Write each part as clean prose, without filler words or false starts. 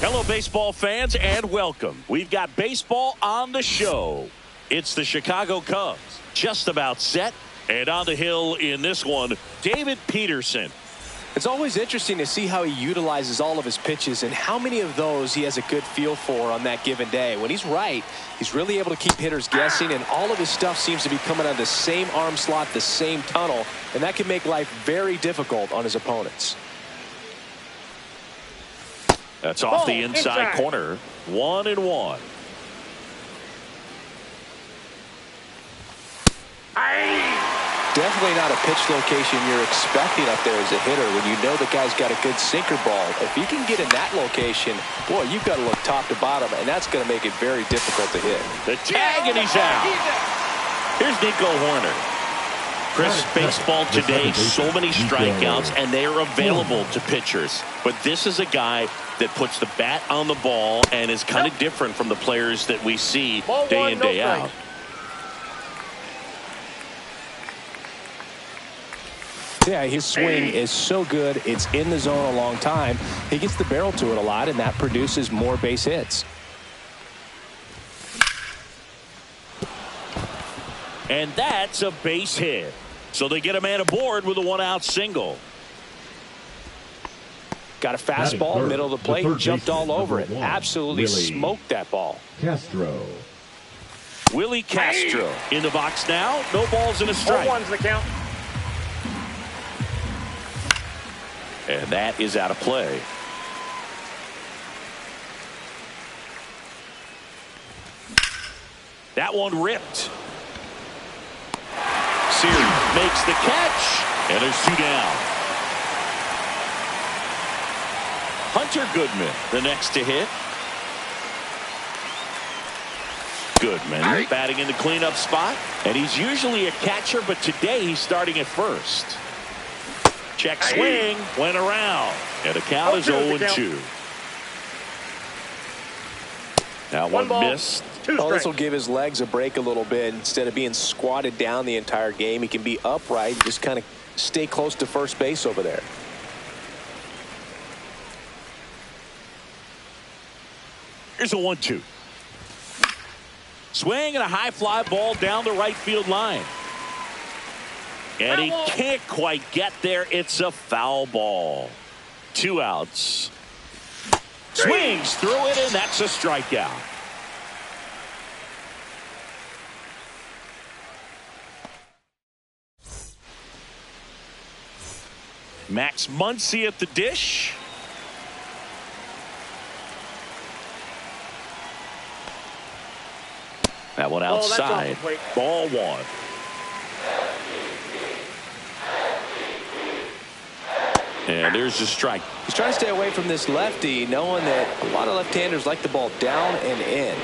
Hello, baseball fans, and welcome. We've got baseball on the show. It's the Chicago Cubs, just about set, and on the hill in this one, David Peterson. It's always interesting to see how he utilizes all of his pitches and how many of those he has a good feel for on that given day. When he's right, he's really able to keep hitters guessing, and all of his stuff seems to be coming out of the same arm slot, the same tunnel, and that can make life very difficult on his opponents. That's off the inside corner. 1-1. Definitely not a pitch location you're expecting up there as a hitter when you know the guy's got a good sinker ball. If he can get in that location, boy, you've got to look top to bottom, and that's going to make it very difficult to hit. The tag, and he's out. Here's Nico Hoerner. Chris, baseball today, so many strikeouts, and they are available to pitchers. But this is a guy that puts the bat on the ball and is kind of different from the players that we see day in, day out. Yeah, his swing is so good. It's in the zone a long time. He gets the barrel to it a lot, and that produces more base hits. And that's a base hit. So they get a man aboard with a one-out single. Got a fastball, middle of the plate, jumped all over it. Absolutely smoked that ball. Castro. Willie Castro in the box now. No balls and a strike. 0-1's the count. And that is out of play. That one ripped. Siri makes the catch, and there's two down. Hunter Goodman, the next to hit. Goodman batting in the cleanup spot, and he's usually a catcher, but today he's starting at first. Check swing, went around, and the count is 0-2. Now one missed. Well, this will give his legs a break a little bit. Instead of being squatted down the entire game, he can be upright, just kind of stay close to first base over there. Here's a 1-2. Swing and a high fly ball down the right field line. And he can't quite get there. It's a foul ball. 2 outs. Swings through it, and that's a strikeout. Max Muncy at the dish. That one outside. Ball 1. And there's a strike. He's trying to stay away from this lefty, knowing that a lot of left-handers like the ball down and in.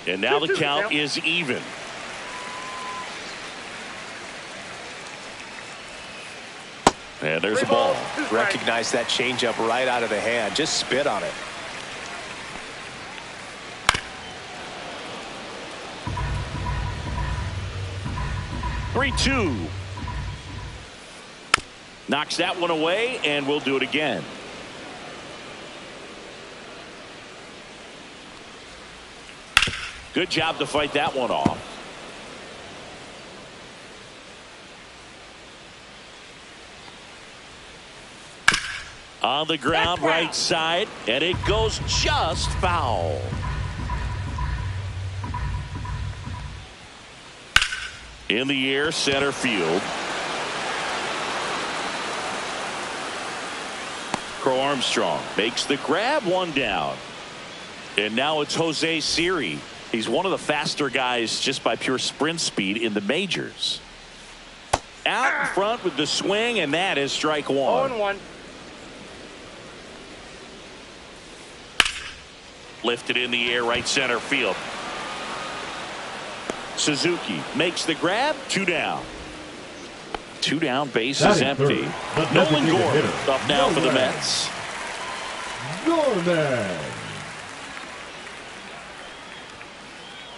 And now the count is even. And there's a ball. Recognize that changeup right out of the hand. Just spit on it. Three-two. Knocks that one away, and we'll do it again. Good job to fight that one off. On the ground, right side, and it goes just foul. In the air, center field. Crow Armstrong makes the grab, 1 down. And now it's Jose Siri. He's one of the faster guys just by pure sprint speed in the majors. Out in front with the swing, and that is strike 1. 0-1. Lifted in the air, right center field. Suzuki makes the grab, 2 down. 2 down, base is empty. Nolan Gorman up now for the Mets. Gorman.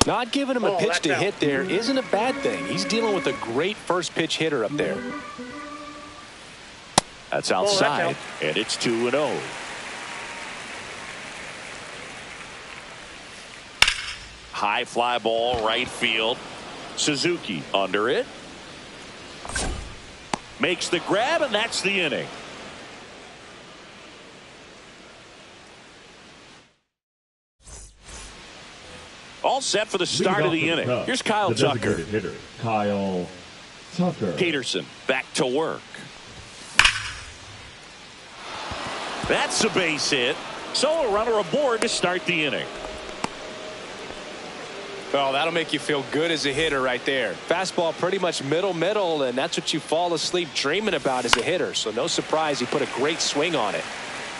Not giving him a pitch to hit there isn't a bad thing. He's dealing with a great first pitch hitter up there. That's outside, and it's 2-0. High fly ball, right field. Suzuki under it. Makes the grab, and that's the inning. All set for the start of the inning. Here's Kyle Tucker. Hitter, Kyle Tucker. Peterson back to work. That's a base hit. So a runner aboard to start the inning. Well, that'll make you feel good as a hitter right there. Fastball pretty much middle, and that's what you fall asleep dreaming about as a hitter. So no surprise he put a great swing on it.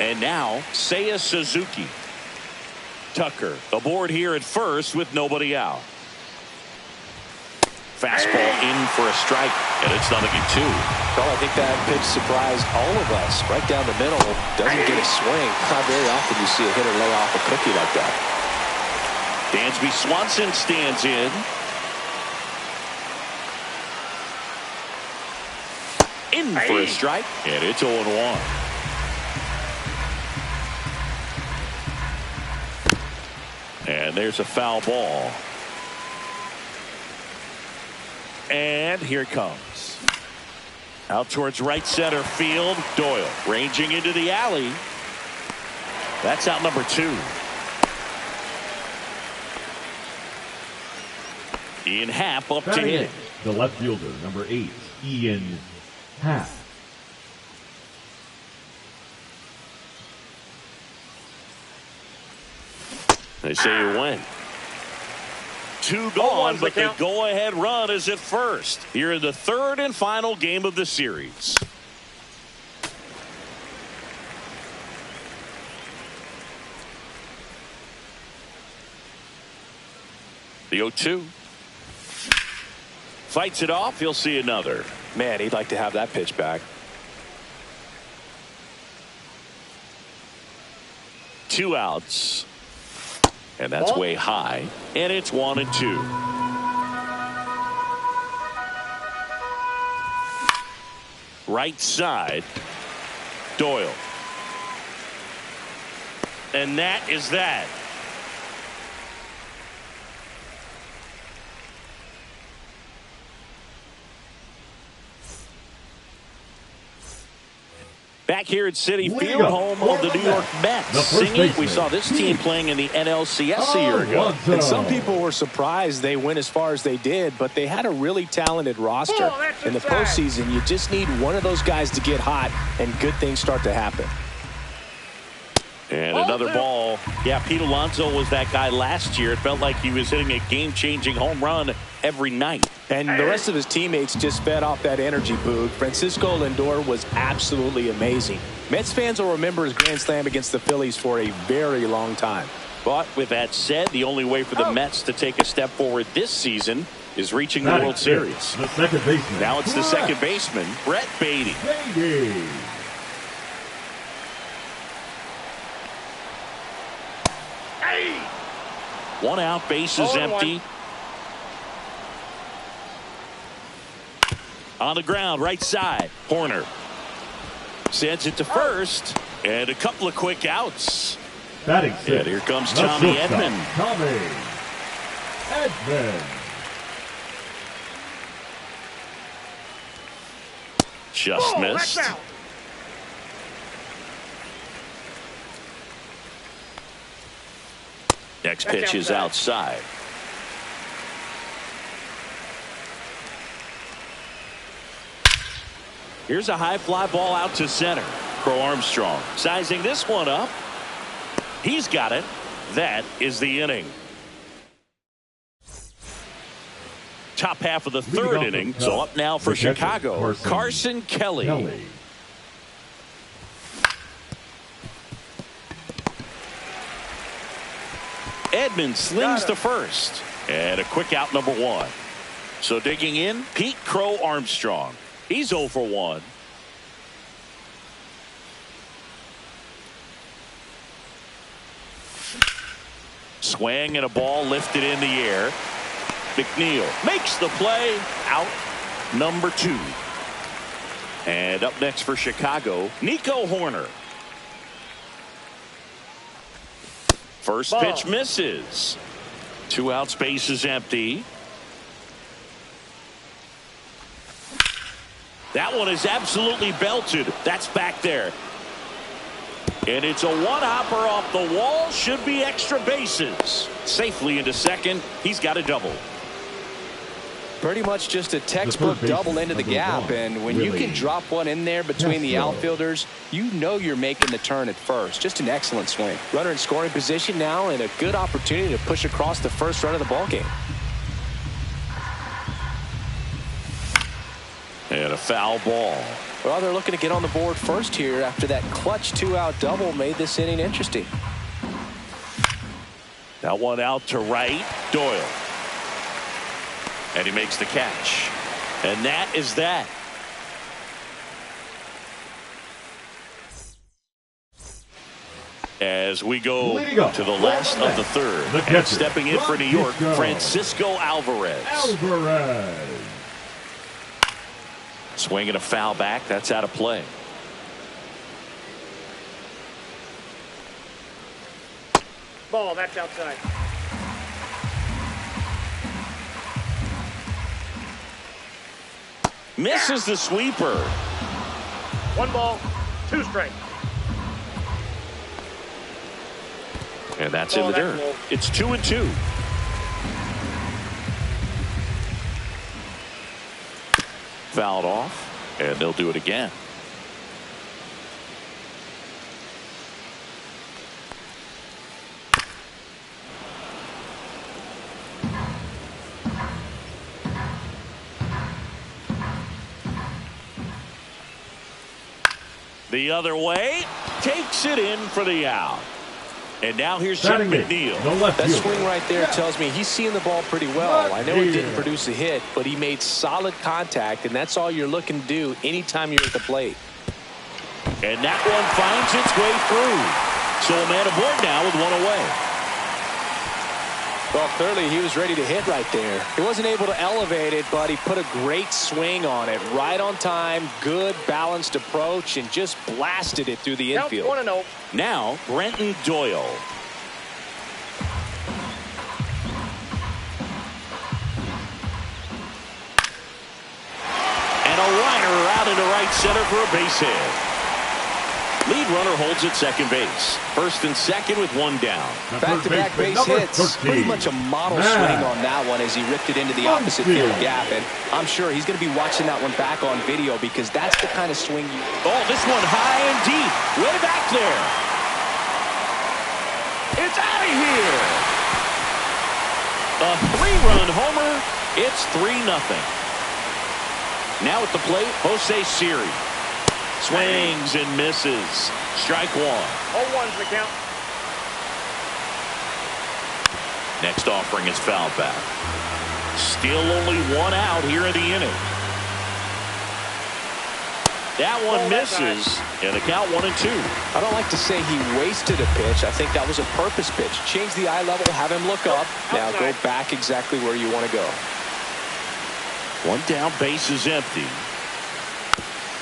And now Seiya Suzuki. Tucker aboard here at first with nobody out. Fastball in for a strike, and it's 0-2. Well, I think that pitch surprised all of us. Right down the middle, doesn't get a swing. Not very often you see a hitter lay off a cookie like that. Dansby Swanson stands in. In for a strike, and it's 0-1. And there's a foul ball. And here it comes. Out towards right center field. Doyle ranging into the alley. That's out number 2. Ian Happ up to hit. The left fielder, number 8, Ian Happ. They say you win. 2 gone, but the go-ahead run is at first. Here in the third and final game of the series. The 0-2. Fights it off. He'll see another. Man, he'd like to have that pitch back. 2 outs. And that's way high. And it's 1-2. Right side. Doyle. And that is that. Back here at Citi Field, home of the New York Mets. Singing, we saw this team playing in the NLCS a year ago. And some people were surprised they went as far as they did, but they had a really talented roster. In the postseason, you just need one of those guys to get hot, and good things start to happen. And another ball. Yeah, Pete Alonso was that guy last year. It felt like he was hitting a game-changing home run every night. And the rest of his teammates just fed off that energy, Boog. Francisco Lindor was absolutely amazing. Mets fans will remember his grand slam against the Phillies for a very long time. But with that said, the only way for the Mets to take a step forward this season is reaching the World Series. The second baseman. Now it's the second baseman, Brett Baty. One out, base is empty. On the ground, right side. Horner sends it to first, and a couple of quick outs. Batting And six. here comes Tommy Edman. Tommy Edman. Just missed. Next pitch is outside. Here's a high fly ball out to center. Crow Armstrong sizing this one up. He's got it. That is the inning. Top half of the third inning. So up now for Chicago, Carson Kelly. Edman slings to first. And a quick out, number 1. So digging in, Pete Crow Armstrong. He's 0 for 1. Swing and a ball lifted in the air. McNeil makes the play. Out number 2. And up next for Chicago, Nico Hoerner. First pitch misses. 2 outs, base is empty. That one is absolutely belted. That's back there. And it's a one-hopper off the wall. Should be extra bases. Safely into second. He's got a double. Pretty much just a textbook double into the gap. And when you can drop one in there between the outfielders, you know you're making the turn at first. Just an excellent swing. Runner in scoring position now, and a good opportunity to push across the first run of the ballgame. And a foul ball. Well, they're looking to get on the board first here after that clutch 2-out double made this inning interesting. That one out to right. Doyle. And he makes the catch. And that is that. As we go to the last of the third. And stepping in for New York, Francisco Alvarez. Swinging a foul back. That's out of play. Ball, that's outside. Misses the sweeper. 1 ball, 2 strikes. And that's in the dirt. It's 2-2. Fouled off, and they'll do it again. The other way, takes it in for the out. And now here's Jeff McNeil. That swing right there tells me he's seeing the ball pretty well. I know he didn't produce a hit, but he made solid contact, and that's all you're looking to do anytime you're at the plate. And that one finds its way through. So a man aboard now with 1 away. Well, clearly he was ready to hit right there. He wasn't able to elevate it, but he put a great swing on it. Right on time, good balanced approach, and just blasted it through the infield. 1-0. Now, Brenton Doyle. And a liner out into right center for a base hit. Lead runner holds at second base. First and second with 1 down. Back-to-back base hits. Pretty much a model swing on that one as he ripped it into the opposite field gap. And I'm sure he's going to be watching that one back on video because that's the kind of swing you... Oh, this one high and deep. Way back there. It's out of here. A 3-run homer. It's 3-0. Now at the plate, Jose Siri. Swings and misses. Strike 1. 0-1's the count. Next offering is fouled back. Still only 1 out here in the inning. That one misses. And the count 1-2. I don't like to say he wasted a pitch. I think that was a purpose pitch. Change the eye level, have him look up. Now go back exactly where you want to go. 1 down, base is empty.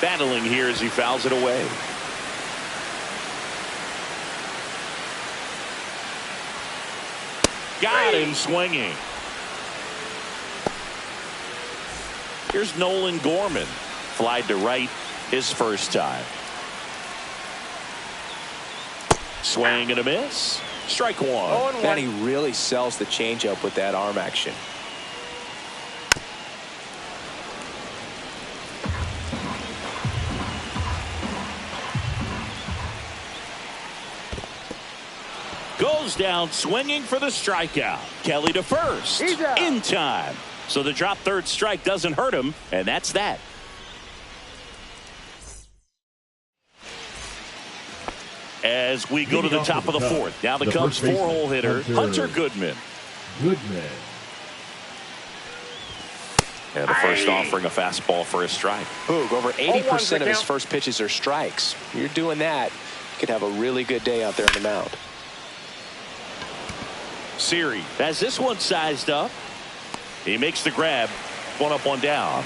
Battling here as he fouls it away. Got him swinging. Here's Nolan Gorman. Flied to right his first time. Swing and a miss. Strike 1. And he really sells the changeup with that arm action. Goes down swinging for the strikeout. Kelly to first. In time. So the drop third strike doesn't hurt him, and that's that. As we go to the top of the 4th. Now the Cubs 4-hole hitter, Hunter Goodman. And the first offering a fastball for a strike. Boog, over 80% of his first pitches are strikes. You're doing that, you could have a really good day out there on the mound. Siri has this one sized up. He makes the grab. One up, one down.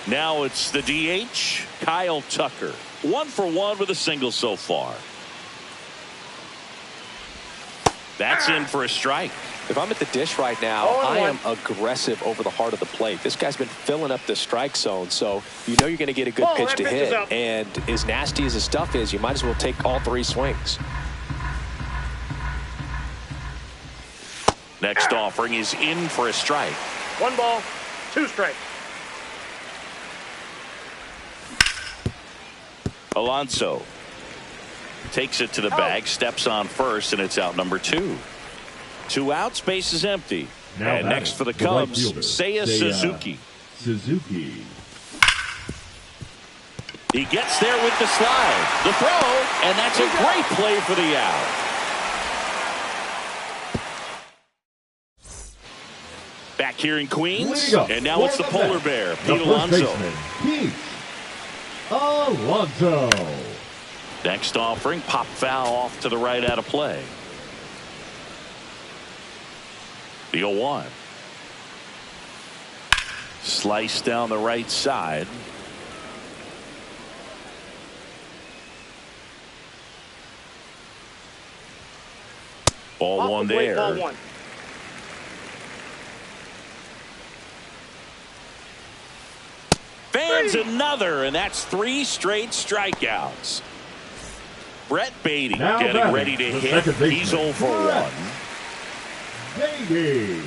Now it's the DH, Kyle Tucker. 1 for 1 with a single so far. That's in for a strike. If I'm at the dish right now, I am aggressive over the heart of the plate. This guy's been filling up the strike zone, so you know you're going to get a good pitch to hit. And as nasty as his stuff is, you might as well take all 3 swings. Next offering is in for a strike. 1 ball, 2 strikes. Alonso takes it to the bag, steps on first, and it's out number 2. 2 outs, base is empty. Now and next for the Cubs, right Seiya Suzuki. Suzuki. He gets there with the slide. The throw, and that's a great play for the out. Back here in Queens, and now it's the polar bear, Pete Alonso. Pete Alonso. Next offering, pop foul off to the right out of play. The 0-1. Slice down the right side. Ball one there. Ball 1. Fans another, and that's 3 straight strikeouts. Brett Baty getting ready to hit. He's 0 for 1. Baty.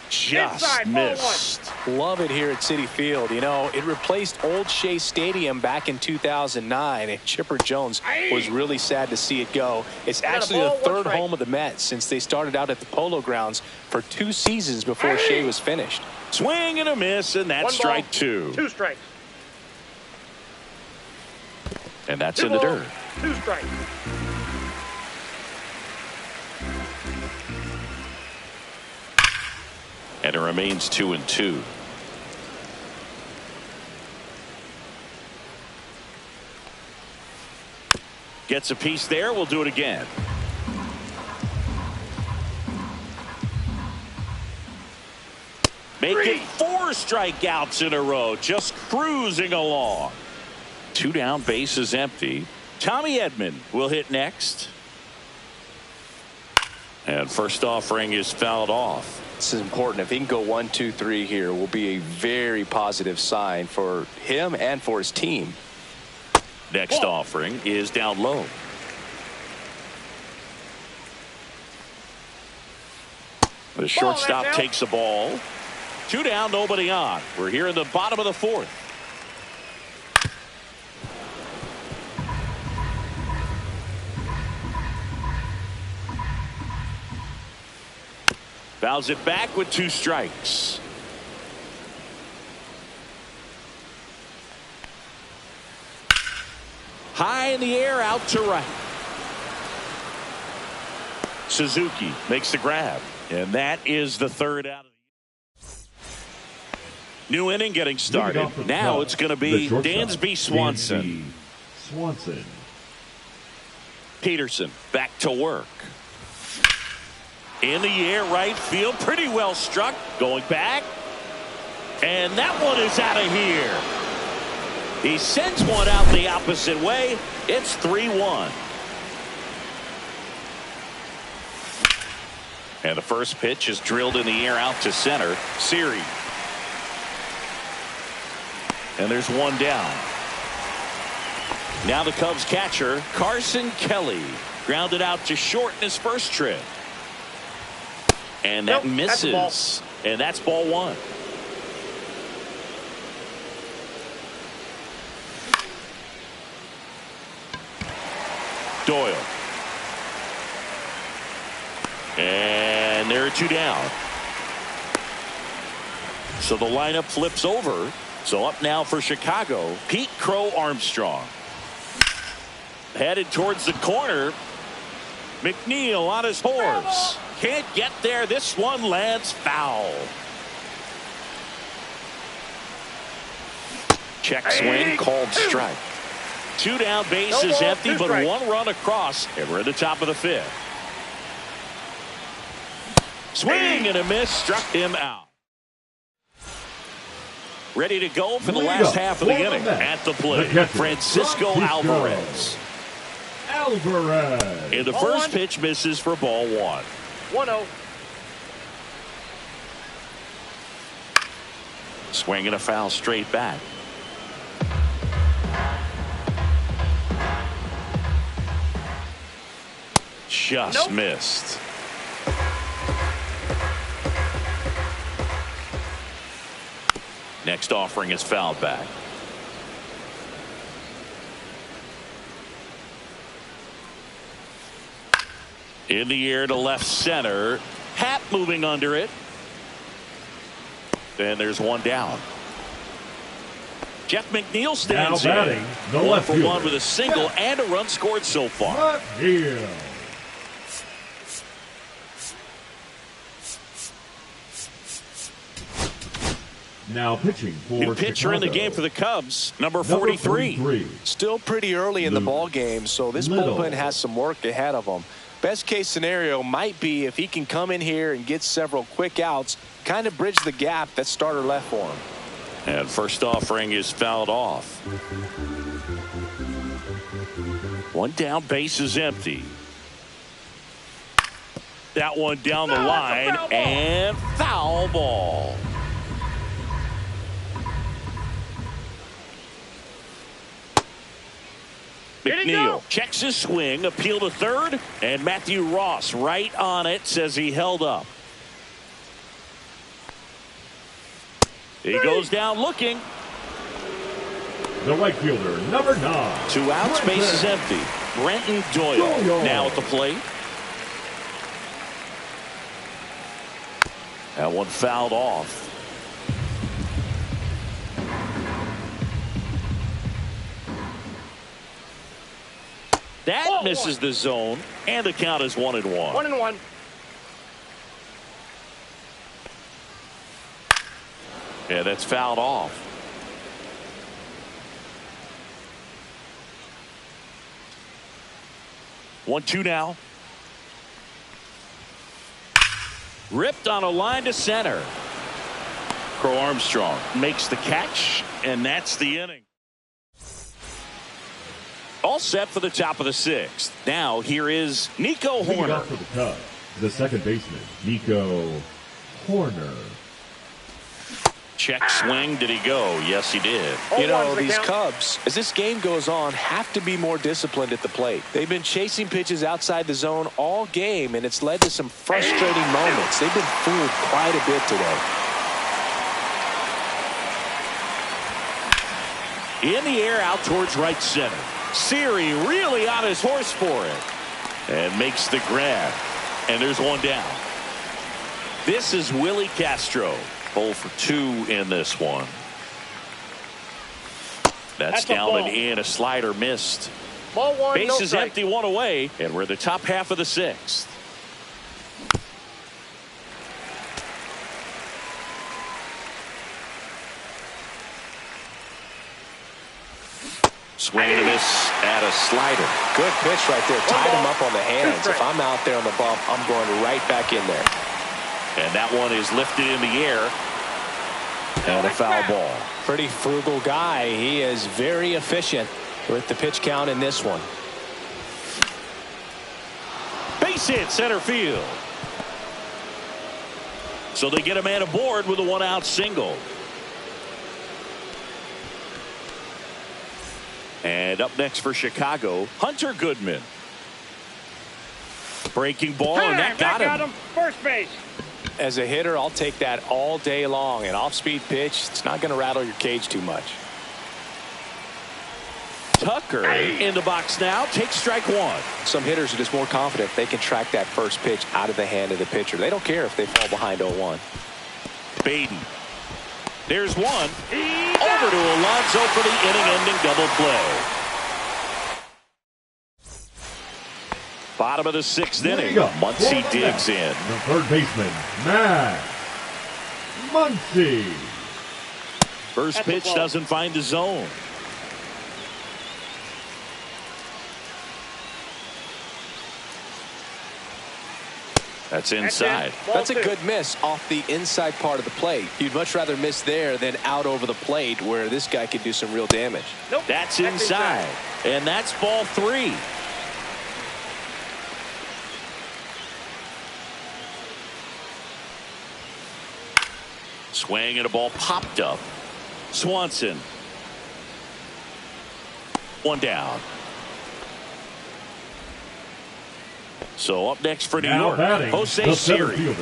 Just missed. Love it here at Citi Field. You know, it replaced Old Shea Stadium back in 2009, and Chipper Jones was really sad to see it go. It's actually the 3rd home of the Mets since they started out at the Polo Grounds for 2 seasons before Shea was finished. Swing and a miss, and that's strike 2. 2 strikes. And that's in the dirt. 2 strikes. And it remains 2-2. Gets a piece there. We'll do it again. Make it 4 strikeouts in a row. Just cruising along. 2 down, base is empty. Tommy Edman will hit next. And first offering is fouled off. This is important. If he can go 1, 2, 3 here, will be a very positive sign for him and for his team. Next offering is down low. The shortstop takes the ball. 2 down, nobody on. We're here in the bottom of the 4th. Fouls it back with 2 strikes. High in the air, out to right. Suzuki makes the grab, and that is the 3rd out of the new inning getting started. Now it's going to be Dansby Swanson. Peterson back to work. In the air, right field, pretty well struck. Going back, and that one is out of here. He sends one out the opposite way. It's 3-1. And the first pitch is drilled in the air out to center. Siri. And there's 1 down. Now the Cubs catcher, Carson Kelly. Grounded out to short in his first trip. And that misses. And that's ball 1. Doyle. And there are 2 down. So the lineup flips over. So up now for Chicago, Pete Crow Armstrong. Headed towards the corner. McNeil on his horse. Can't get there. This one lands foul. Check swing, called strike. 2 down, bases No ball, empty, 2 but strikes. 1 run across, and we're at the top of the 5th. Swing and a miss, struck him out. Ready to go for the last half of the inning. At the plate, Francisco Alvarez. In the first pitch, misses for ball 1. 1-0. Swing and a foul straight back. Just missed. Next offering is fouled back. In the air to left center. Happ moving under it. And there's 1 down. Jeff McNeil stands now batting, in. the 1 left for fielder. 1 with a single and a run scored so far. Left field. Now pitching for New pitcher in the game for the Cubs, number 43. Still pretty early in the ball game, so this bullpen has some work ahead of them. Best case scenario might be if he can come in here and get several quick outs, kind of bridge the gap that starter left for him. And first offering is fouled off. 1 down, base is empty. That one down the line, and foul ball. McNeil checks his swing, appeal to third, and Matthew Ross right on it, says he held up. He goes down looking. The right fielder, number 9. 2 outs, base is empty. Brenton Doyle now at the plate. That one fouled off. That misses the zone, and the count is 1-1. 1-1. Yeah, that's fouled off. One, 2 now. Ripped on a line to center. Crow Armstrong makes the catch, and that's the inning. All set for the top of the 6th. Now here is Nico Hoerner. For the Cubs, the second baseman, Nico Hoerner. Check swing. Did he go? Yes, he did. You know, these Cubs, as this game goes on, have to be more disciplined at the plate. They've been chasing pitches outside the zone all game, and it's led to some frustrating moments. They've been fooled quite a bit today. In the air out towards right center. Siri really on his horse for it. And makes the grab. And there's 1 down. This is Willie Castro. 0 for 2 in this one. That's down and in. A slider missed. Ball 1, base no is strike. empty, 1 away, and we're in the top half of the 6th. Swing and a miss at a slider. Good pitch right there. Tied him up on the hands. If I'm out there on the bump, I'm going right back in there. And that one is lifted in the air. And a foul ball. Pretty frugal guy. He is very efficient with the pitch count in this one. Base hit center field. So they get a man aboard with a 1-out single. And up next for Chicago, Hunter Goodman. Breaking ball, and that got him. First base. As a hitter, I'll take that all day long. An off-speed pitch, it's not going to rattle your cage too much. Tucker in the box now, takes strike 1. Some hitters are just more confident they can track that first pitch out of the hand of the pitcher. They don't care if they fall behind 0-1. Baden. There's 1. Over to Alonso for the inning-ending double play. Bottom of the 6th inning. Muncy digs in. The third baseman, Matt Muncy. First pitch doesn't find the zone. That's inside. That's a good miss off the inside part of the plate. You'd much rather miss there than out over the plate where this guy could do some real damage. Nope. That's inside. And that's ball 3. Swing and a ball popped up. Swanson. 1 down. So up next for New York, Jose Siri.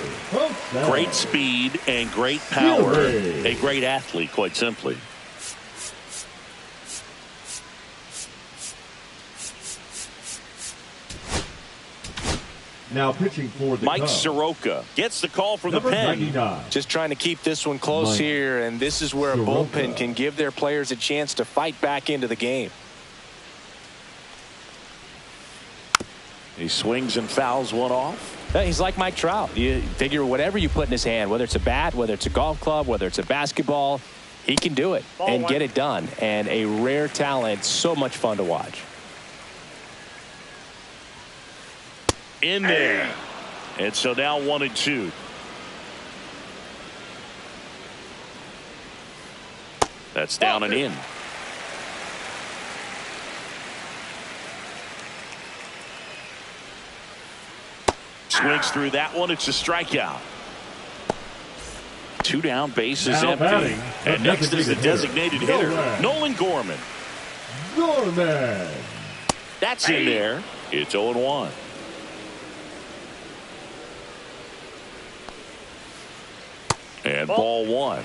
Great speed and great power. A great athlete, quite simply. Now pitching for the Mike Cubs, Soroka gets the call from the number pen. 99. Just trying to keep this one close Mike here, and this is where a Soroka. bullpen can give their players a chance to fight back into the game. He swings and fouls one off. He's like Mike Trout. You figure whatever you put in his hand, whether it's a bat, whether it's a golf club, whether it's a basketball, he can do it and get it done. And a rare talent, so much fun to watch. In there. And so now 1-2. That's down and in. Swings through that one. It's a strikeout. 2 down, base is Now empty. batting, And next is the designated hitter, Nolan Gorman. Gorman. That's in there. It's 0-1. And ball 1.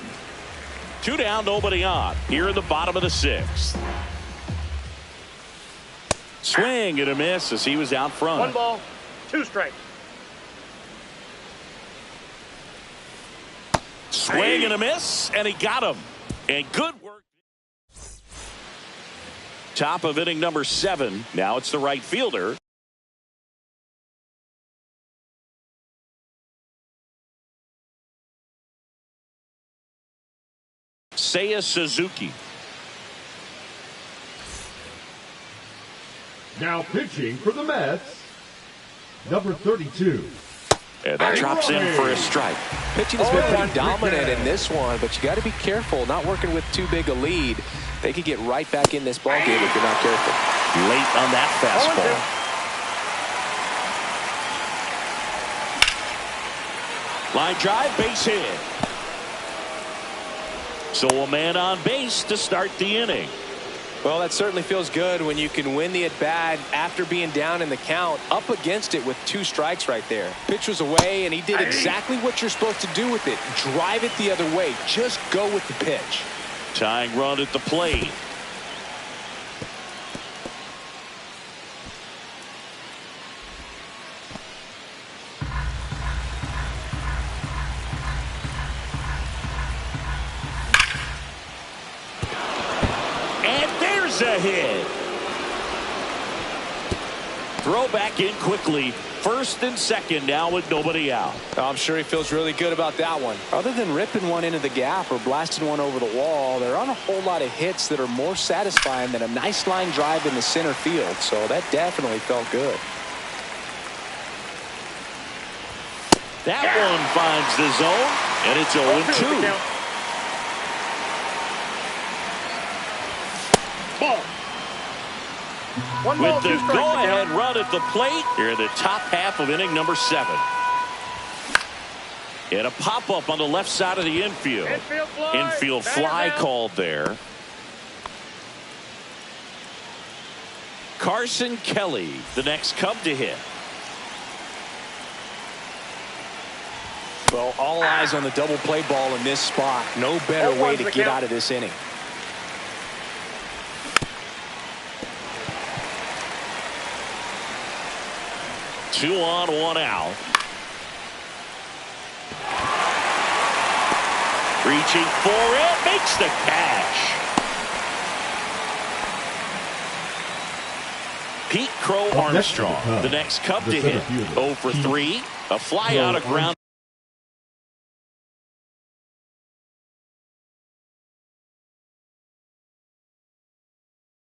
2 down, nobody on. Here in the bottom of the 6th. Swing and a miss as he was out front. 1 ball, 2 strikes. Swing and a miss, and he got him. And good work. Top of inning number 7. Now it's the right fielder. Seiya Suzuki. Now pitching for the Mets, number 32. And that drops in for a strike. Pitching has been pretty dominant in this one, but you got to be careful not working with too big a lead. They could get right back in this ball game if you're not careful. Late on that fastball. Line drive, base hit. So a man on base to start the inning. Well, that certainly feels good when you can win the at-bat after being down in the count, up against it with 2 strikes right there. Pitch was away, and he did exactly what you're supposed to do with it. Drive it the other way. Just go with the pitch. Tying run at the plate. A hit. Throw back in quickly. First and second now with nobody out. I'm sure he feels really good about that one. Other than ripping one into the gap or blasting one over the wall, there aren't a whole lot of hits that are more satisfying than a nice line drive in the center field. So that definitely felt good. That one finds the zone, and it's 0-2. Ball. 1 ball, With the 2 strikes. go-ahead run at the plate, here in the top half of inning number 7. And a pop-up on the left side of the infield. Infield fly called there. Carson Kelly, the next Cub to hit. Well, all eyes on the double play ball in this spot. No better way to get out of this inning. Two on, 1 out. Reaching for it, makes the catch. Pete Crow Armstrong, the next Cub to hit. 0 for 3, a fly out of ground.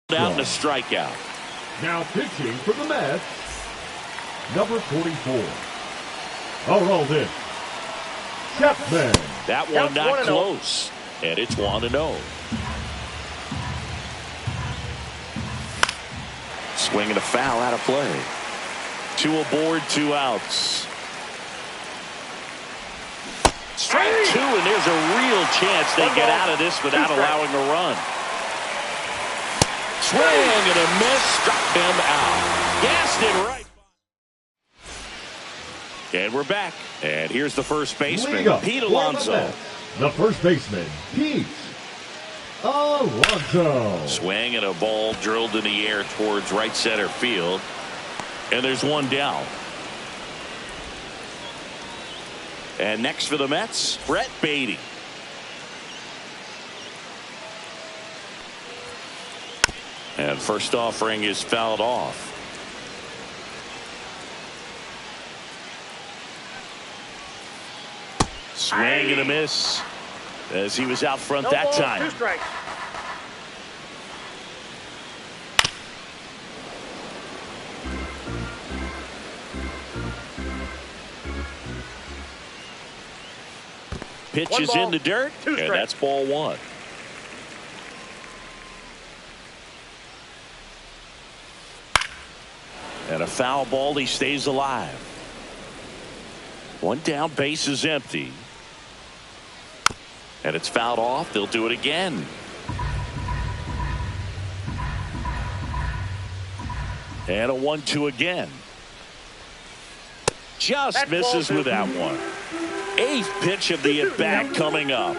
Down to strikeout. Now pitching for the Mets, number 44. Aroldis Chapman. That one Counts not 1-0. close. And it's 1-0. Swinging a foul out of play. 2 aboard, 2 outs. Strike 2, and there's a real chance they get out of this without allowing a run. Swing and a miss, struck him out. Gassed it right. And we're back. And here's the first baseman, League up Pete for Alonso. the Mets, the first baseman, Pete Alonso. Swing and a ball drilled in the air towards right center field. And there's one down. And next for the Mets, Brett Baty. And first offering is fouled off. Swing and a miss as he was out front No that balls, time. 2 strikes. Pitch 1 is ball, in the dirt, 2 and strikes. that's ball 1. And a foul ball, he stays alive. 1 down, base is empty. And it's fouled off. They'll do it again. And a 1-2 again. Just That's misses ball 2. with that one. 8th pitch of the at-bat coming up.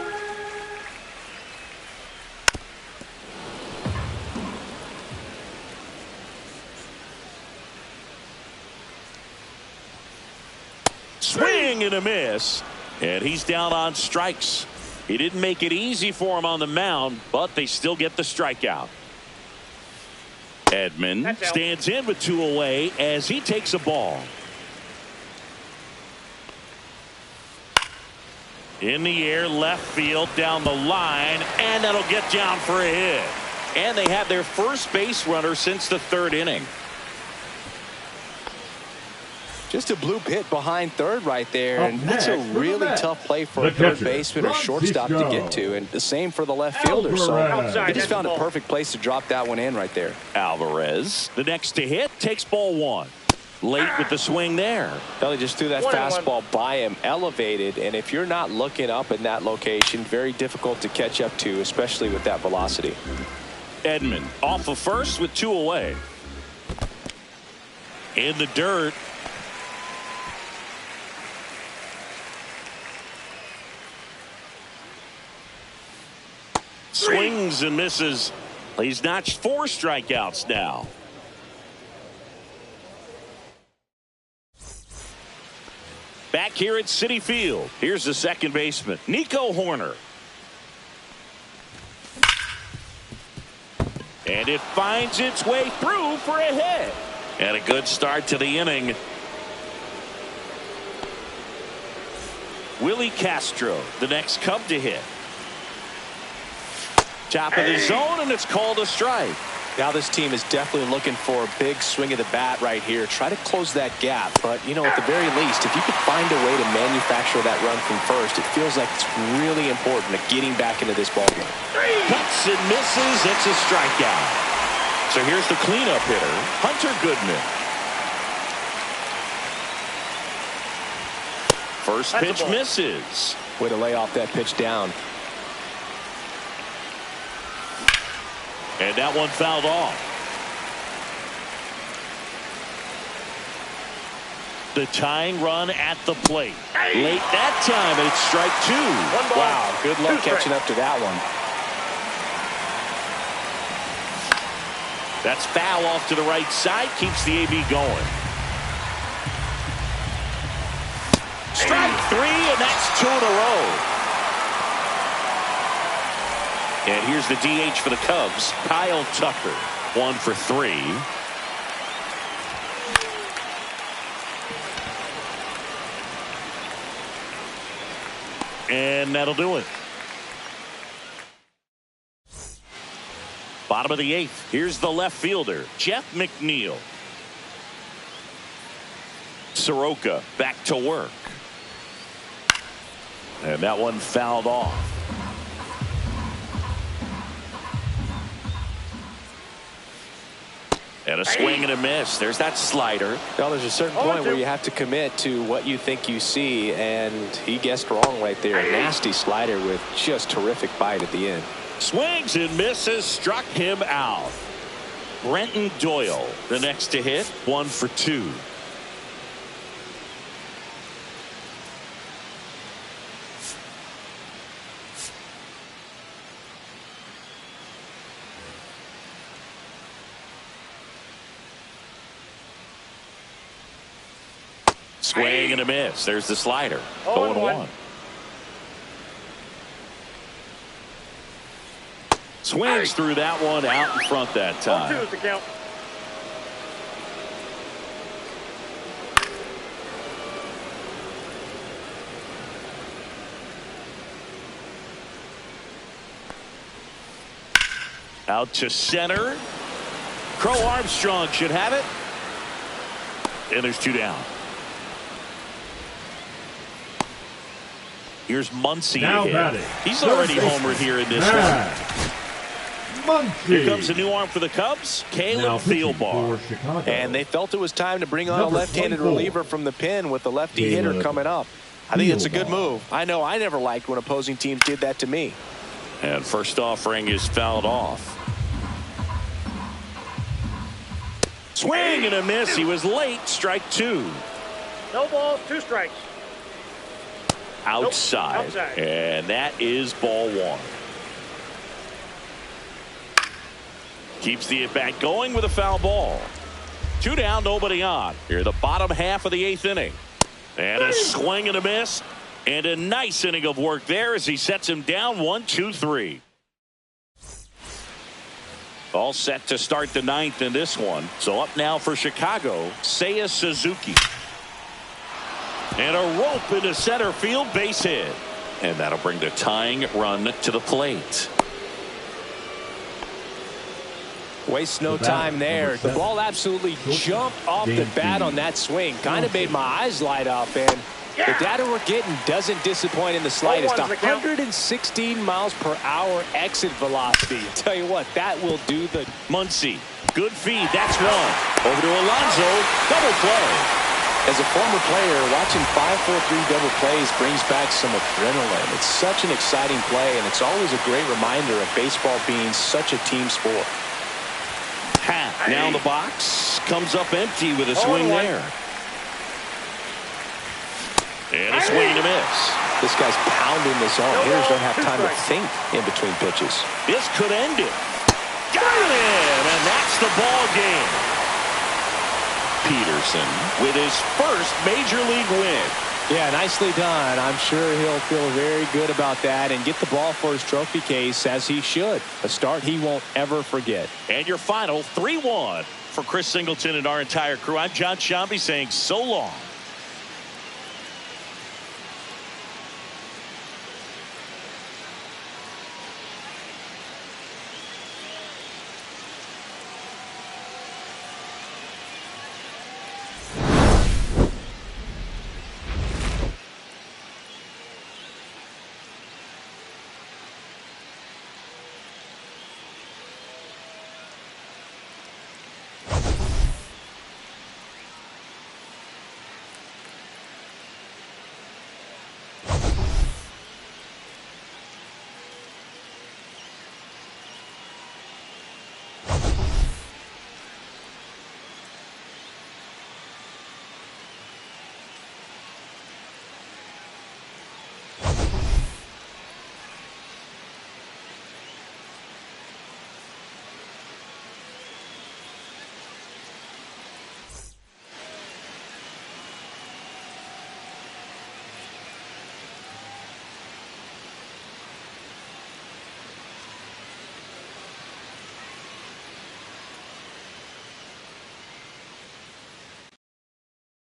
Swing and a miss. And he's down on strikes. He didn't make it easy for him on the mound, but they still get the strikeout. Edman That's out. stands in with 2 away as he takes a ball. In the air, left field, down the line, and that'll get down for a hit. And they have their first base runner since the 3rd inning. Just a blue hit behind third right there, Up and that's a next for the really Mets, tough play for the a third catcher, baseman or shortstop to get to, and the same for the left fielder. So Alvarez. they just That's found the a ball. perfect place to drop that one in right there. Alvarez, the next to hit, takes ball 1. Late with the swing there. They just threw that 1-1. fastball by him, elevated, and if you're not looking up in that location, very difficult to catch up to, especially with that velocity. Edman off of first with 2 away. In the dirt. Swings and misses. He's notched 4 strikeouts now. Back here at Citi Field, here's the second baseman, Nico Hoerner. And it finds its way through for a hit. And a good start to the inning. Willie Castro, the next Cub to hit. Top of the zone, and it's called a strike. Now this team is definitely looking for a big swing of the bat right here. Try to close that gap. But, you know, at the very least, if you could find a way to manufacture that run from first, it feels like it's really important to getting back into this ball game. Cuts and misses. It's a strikeout. So here's the cleanup hitter, Hunter Goodman. First That's a pitch ball. misses. Way to lay off that pitch down. And that one fouled off. The tying run at the plate. Late that time, and it's strike 2. 1 ball. Wow, good luck 2 catching strikes. up to that one. That's foul off to the right side. Keeps the AB going. Strike 3, and that's 2 in a row. And here's the DH for the Cubs, Kyle Tucker. 1 for 3. And that'll do it. Bottom of the 8th. Here's the left fielder, Jeff McNeil. Soroka back to work. And that one fouled off. And a swing and a miss. There's that slider. Well, there's a certain point where you have to commit to what you think you see, and he guessed wrong right there. A nasty slider with just terrific bite at the end. Swings and misses, struck him out. Brenton Doyle, the next to hit, 1 for 2. Swing and a miss. There's the slider. 0-1. Swings through that one out in front that time. 0-2 is the count. Out to center. Crow Armstrong should have it. And there's 2 down. Here's Muncy. He's already homered here in this one. Here comes a new arm for the Cubs, Caleb Thielbar. And they felt it was time to bring on a left-handed reliever from the pen with the lefty hitter coming up. I think it's a good move. I know I never liked when opposing teams did that to me. And first offering is fouled off. Swing and a miss. He was late. Strike 2. No balls, 2 strikes. Outside. And that is ball 1. Keeps the at-bat going with a foul ball. 2 down, nobody on. Here, the bottom half of the 8th inning. And a swing and a miss. And a nice inning of work there as he sets him down 1-2-3. All set to start the 9th in this one. So up now for Chicago, Seiya Suzuki. And a rope into center field, base hit. And that'll bring the tying run to the plate. Wastes no time there. The ball absolutely jumped off the bat on that swing. Kind of made my eyes light up. And the data we're getting doesn't dispoint in the slightest. 116 miles per hour exit velocity. I tell you what, that will do the... Muncy, good feed. That's 1. Over to Alonso. Double play. As a former player, watching 5-4-3 double plays brings back some adrenaline. It's such an exciting play, and it's always a great reminder of baseball being such a team sport. Now in the box. Comes up empty with a swing there. And a swing and a miss. This guy's pounding the zone. Hitters don't have time to think in between pitches. This could end it. Got him, and that's the ball game. Peterson with his first major league win. Yeah, nicely done. I'm sure he'll feel very good about that and get the ball for his trophy case, as he should. A start he won't ever forget. And your final 3-1 for Chris Singleton and our entire crew. I'm John Sciambi saying so long.